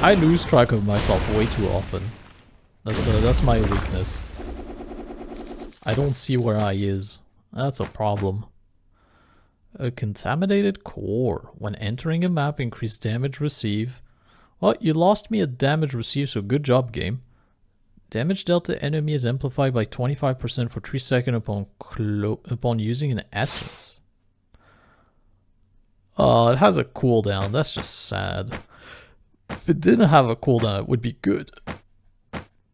Speaker 1: I lose track of myself way too often. That's my weakness. I don't see where I is. That's a problem. A contaminated core. When entering a map, increase damage received. Well, you lost me at damage received, so good job, game. Damage dealt to enemy is amplified by 25% for 3 seconds upon using an essence. Oh, it has a cooldown. That's just sad. If it didn't have a cooldown, it would be good.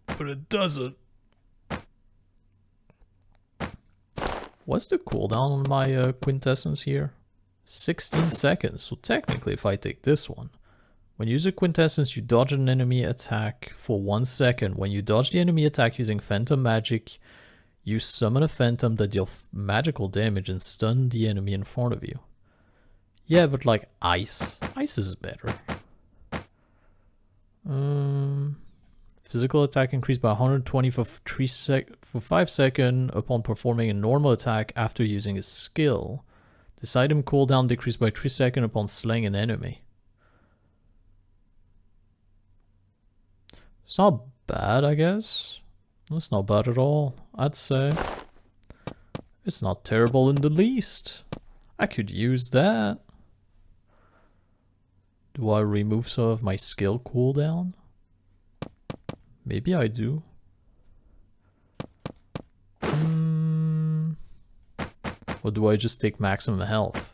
Speaker 1: But it doesn't. What's the cooldown on my quintessence here? 16 seconds. So technically, if I take this one. When you use a quintessence, you dodge an enemy attack for 1 second. When you dodge the enemy attack using phantom magic, you summon a phantom that deals magical damage and stun the enemy in front of you. Yeah, but like ice. Ice is better. Physical attack increased by 120 for 5 seconds upon performing a normal attack after using a skill. This item cooldown decreased by 3 seconds upon slaying an enemy. It's not bad, I guess. It's not bad at all, I'd say. It's not terrible in the least. I could use that. Do I remove some of my skill cooldown? Maybe I do. Or do I just take maximum health?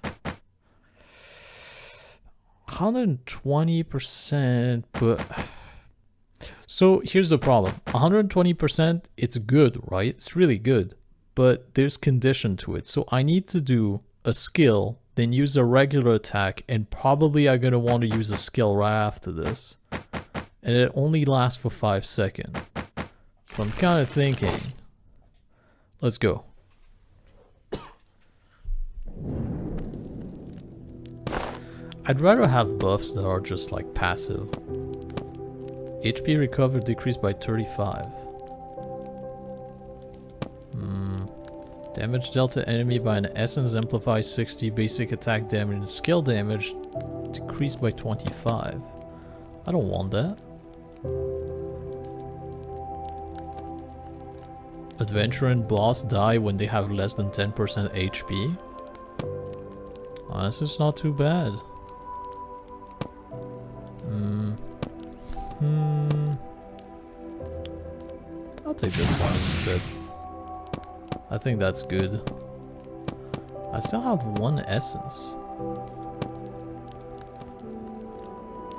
Speaker 1: 120%, but... So here's the problem. 120%, it's good, right? It's really good. But there's condition to it. So I need to do a skill, then use a regular attack, and probably I'm going to want to use a skill right after this. And it only lasts for 5 seconds. So I'm kind of thinking, let's go. I'd rather have buffs that are just like passive. HP recovered decreased by 35. Damage dealt to enemy by an essence amplifies 60, basic attack damage and skill damage decreased by 25. I don't want that. Adventurer and boss die when they have less than 10% HP. This is not too bad. I'll take this one instead. I think that's good. I still have 1 essence.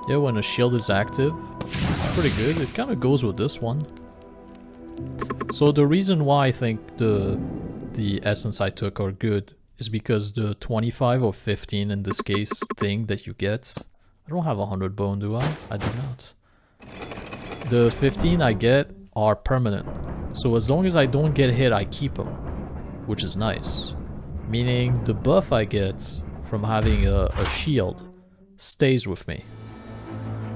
Speaker 1: Yeah, when a shield is active, pretty good. It kind of goes with this one. So the reason why I think the essence I took are good is because the 25 or 15 in this case thing that you get. I don't have 100 bone, do I? I do not. The 15 I get are permanent. So as long as I don't get hit, I keep them. Which is nice. Meaning the buff I get from having a shield stays with me.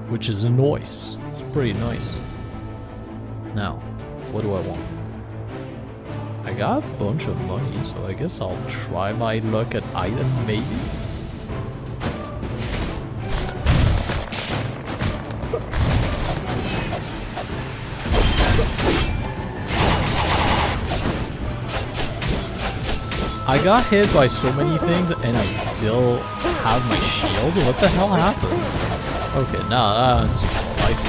Speaker 1: Which is nice. It's pretty nice. Now, what do I want? I got a bunch of money, so I guess I'll try my luck at item maybe? I got hit by so many things and I still have my shield? What the hell happened? Okay, nah, that's life.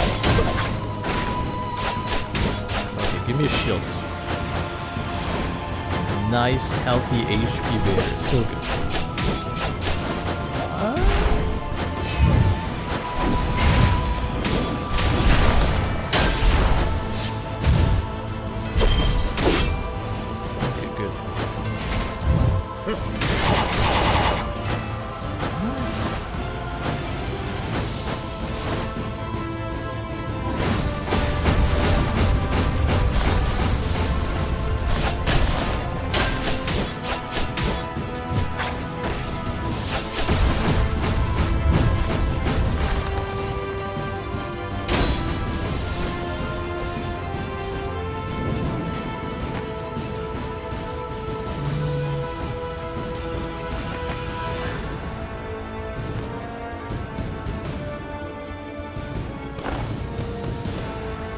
Speaker 1: Okay, give me a shield. Nice, healthy HP bear. So good. Okay, good.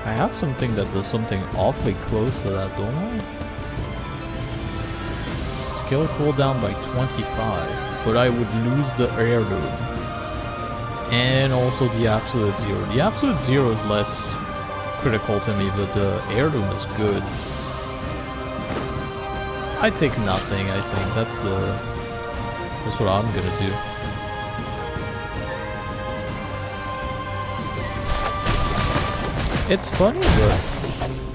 Speaker 1: I have something that does something awfully close to that, don't I? Skill cooldown by 25, but I would lose the heirloom. And also the absolute zero. The absolute zero is less critical to me, but the heirloom is good. I take nothing, I think. That's what I'm gonna do. It's funny, but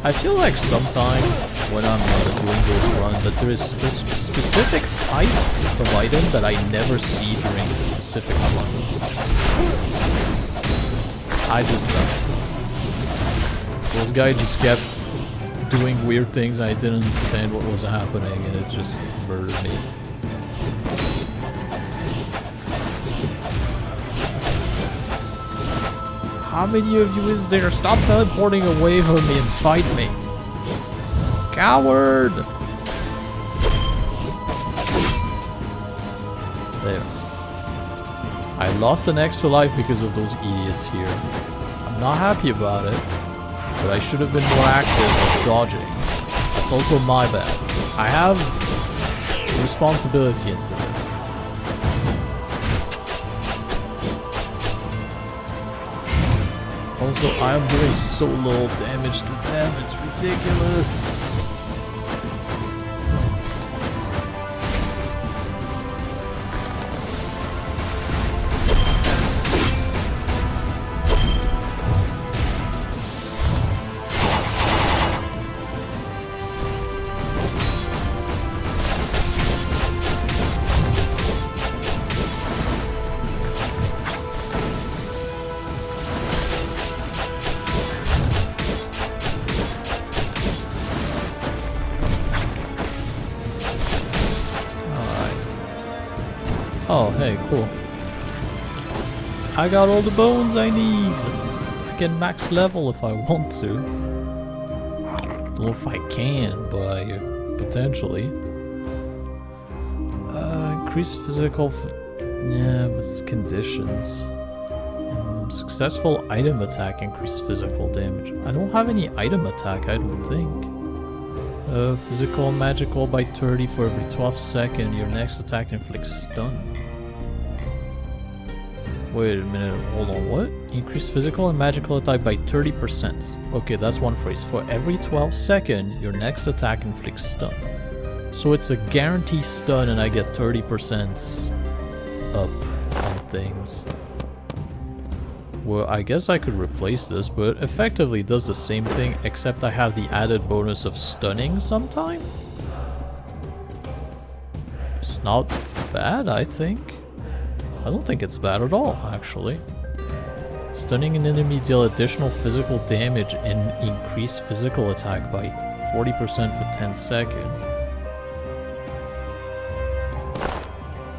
Speaker 1: I feel like sometimes when I'm doing those runs that there is specific types of item that I never see during specific runs. I just don't. This guy just kept doing weird things and I didn't understand what was happening and it just murdered me. How many of you is there? Stop teleporting away from me and fight me. Coward! There. I lost an extra life because of those idiots here. I'm not happy about it, but I should have been more active with dodging. That's also my bad. I have responsibility into this. Also, I am doing so little damage to them, it's ridiculous. Oh, hey, cool. I got all the bones I need. I can max level if I want to. Don't know if I can, but I potentially. Increased physical. Yeah, but it's conditions. Successful item attack, increased physical damage. I don't have any item attack, I don't think. Physical and magical by 30 for every 12 seconds. Your next attack inflicts stun. Wait a minute, hold on, what? Increase physical and magical attack by 30%. Okay, that's one phrase. For every 12 seconds, your next attack inflicts stun. So it's a guaranteed stun and I get 30% up on things. Well, I guess I could replace this, but effectively it does the same thing, except I have the added bonus of stunning sometime. It's not bad, I think. I don't think it's bad at all, actually. Stunning an enemy deal additional physical damage and increase physical attack by 40% for 10 seconds.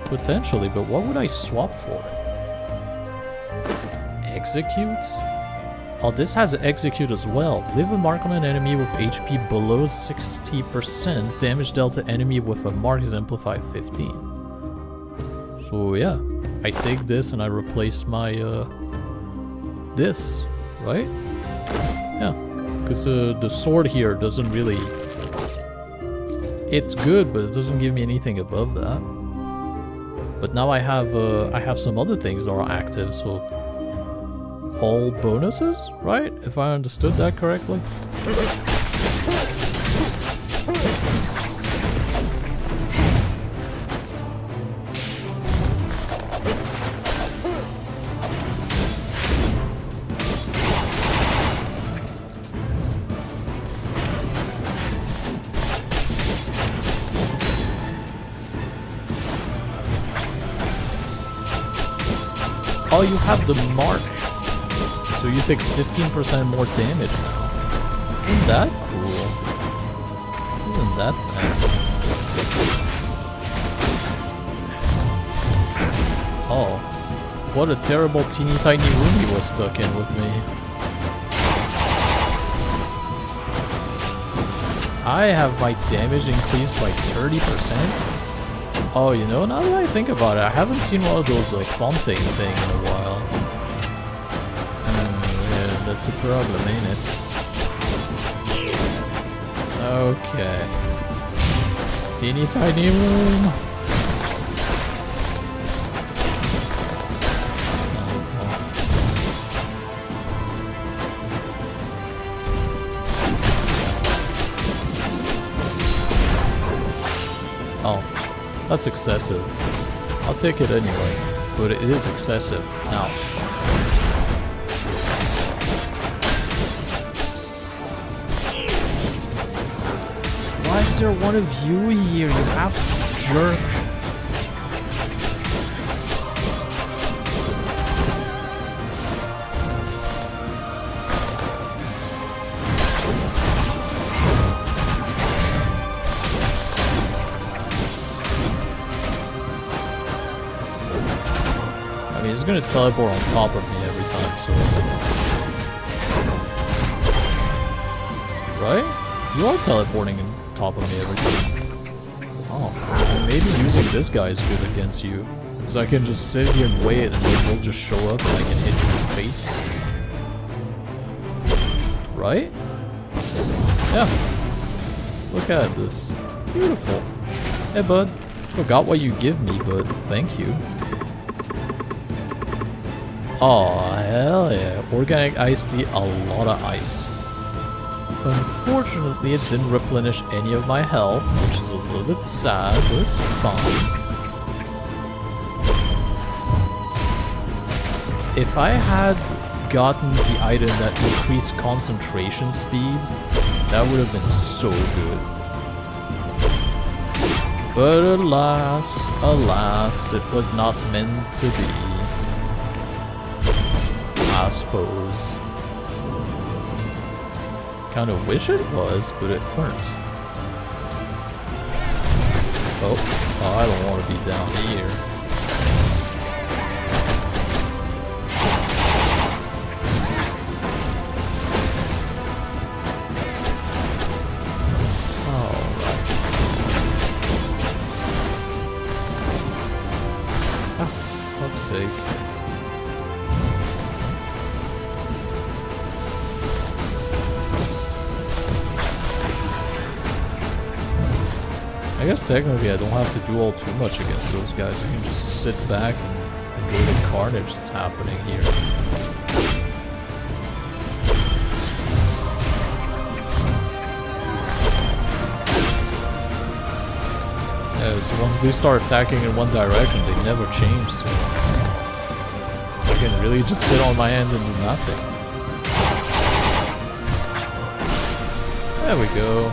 Speaker 1: Potentially, but what would I swap for it? Execute? Oh, this has execute as well. Leave a mark on an enemy with HP below 60%. Damage dealt to enemy with a mark is amplified 15. So yeah. I take this and I replace my, this, right? Yeah, because the sword here doesn't really... It's good, but it doesn't give me anything above that. But now I have some other things that are active, so... All bonuses, right? If I understood that correctly? Oh, you have the mark. So you take 15% more damage now. Isn't that cool? Isn't that nice? Oh. What a terrible teeny tiny room he was stuck in with me. I have my damage increased by 30%. Oh, you know, now that I think about it, I haven't seen one of those like Fontaine thing in a while. Yeah, that's a problem, ain't it? Okay. Teeny tiny room. Oh. That's excessive. I'll take it anyway, but it is excessive. Now. Why is there one of you here, you absolute jerk? He's gonna teleport on top of me every time, so... right? You are teleporting on top of me every time. Oh, maybe using this guy is good against you. So I can just sit here and wait and then you'll just show up and I can hit you in the face. Right? Yeah. Look at this. Beautiful. Hey bud. Forgot what you give me, but thank you. Oh, hell yeah. Organic iced tea, a lot of ice. Unfortunately, it didn't replenish any of my health, which is a little bit sad, but it's fine. If I had gotten the item that increased concentration speed, that would have been so good. But alas, alas, it was not meant to be. I suppose. Kind of wish it was, but it weren't. Oh, I don't want to be down here. Alright. Ah, for fuck's sake. I guess technically I don't have to do all too much against those guys. I can just sit back and enjoy the carnage that's happening here. Yeah, so once they start attacking in one direction, they never change, so I can really just sit on my hands and do nothing. There we go.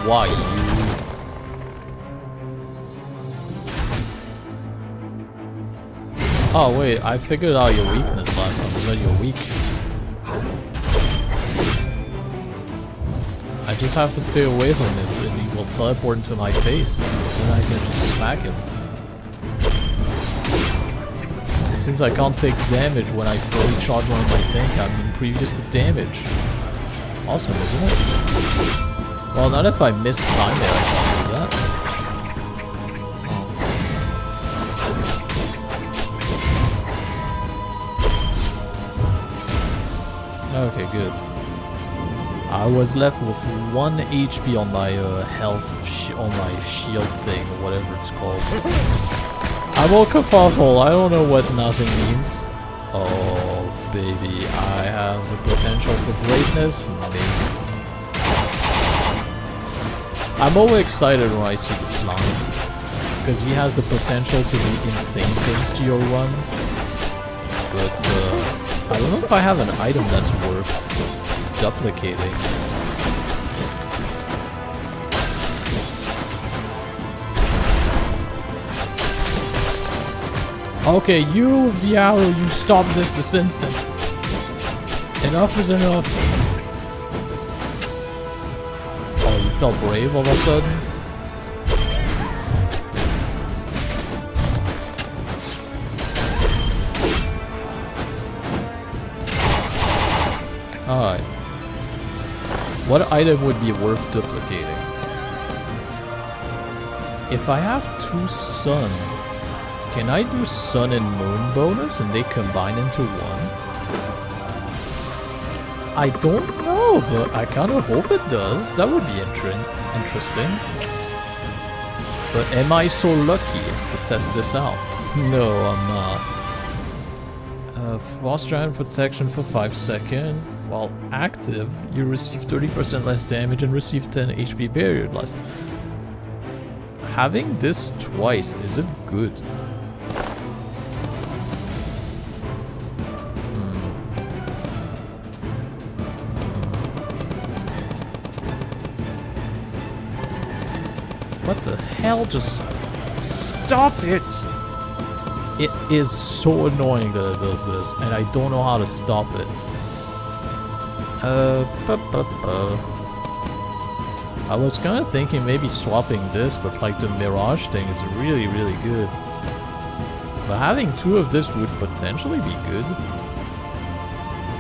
Speaker 1: Why you? Oh wait, I figured out your weakness last time. Is that you're weak? I just have to stay away from him and he will teleport into my face. Then I can just smack him. And since I can't take damage when I fully charge one of my tank, I'm impervious to damage. Awesome, isn't it? Well, not if I miss time there, I can't do that. Oh. Okay, good. I was left with 1 HP on my on my shield thing, or whatever it's called. I'm all kerfuffle, I don't know what nothing means. Oh, baby, I have the potential for greatness, maybe. I'm always excited when I see the slime, because he has the potential to do insane things to your runs. But I don't know if I have an item that's worth duplicating. Okay, you with the arrow, you stop this instant. Enough is enough. Felt brave all of a sudden. Alright. What item would be worth duplicating? If I have 2 sun, can I do sun and moon bonus and they combine into 1? I don't know, but I kind of hope it does. That would be interesting. But am I so lucky as to test this out? No, I'm not. Frost Giant protection for 5 seconds. While active, you receive 30% less damage and receive 10 HP barrier less. Having this twice, is it good? What the hell? Just stop it! It is so annoying that it does this, and I don't know how to stop it. I was kind of thinking maybe swapping this, but like the Mirage thing is really, really good. But having 2 of this would potentially be good.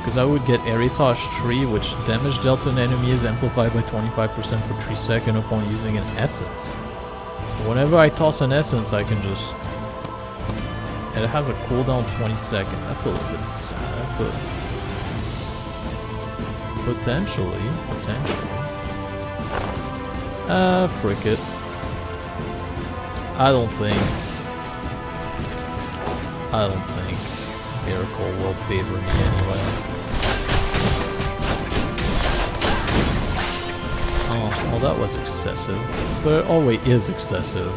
Speaker 1: Because I would get Heritage 3, which damage dealt to an enemy is amplified by 25% for 3 seconds upon using an essence. So whenever I toss an essence, I can just... And it has a cooldown 20 seconds. That's a little bit sad, but... Potentially. Frick it. I don't think Miracle will favor me anyway. Oh, well that was excessive. But it always is excessive.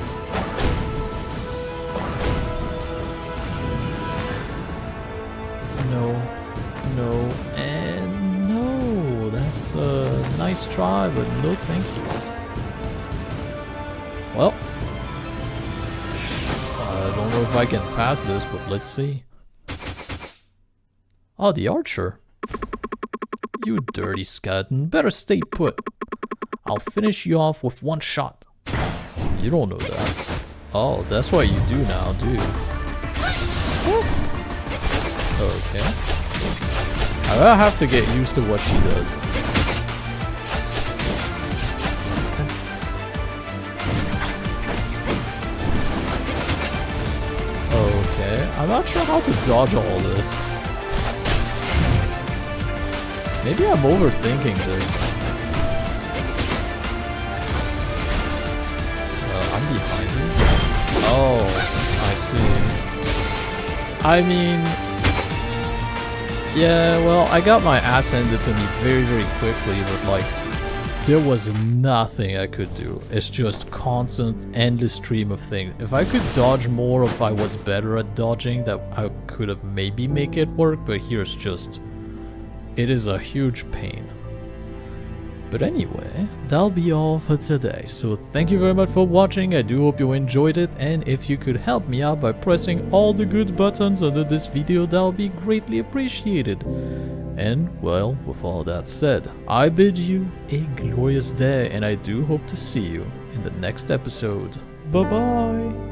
Speaker 1: No, and no. That's a nice try, but no thank you. Well, I don't know if I can pass this, but let's see. Oh, the archer. You dirty skeleton, better stay put. I'll finish you off with one shot. You don't know that. Oh, that's what you do now, do you? Okay. I'll have to get used to what she does. Okay, I'm not sure how to dodge all this. Maybe I'm overthinking this. I'm behind you. Oh, I see. I mean... Yeah, well, I got my ass handed to me very, very quickly, but like... There was nothing I could do. It's just constant, endless stream of things. If I could dodge more, if I was better at dodging, that I could have maybe make it work, but here's just... It is a huge pain. But anyway, that'll be all for today. So thank you very much for watching. I do hope you enjoyed it. And if you could help me out by pressing all the good buttons under this video, that'll be greatly appreciated. And well, with all that said, I bid you a glorious day. And I do hope to see you in the next episode. Bye bye.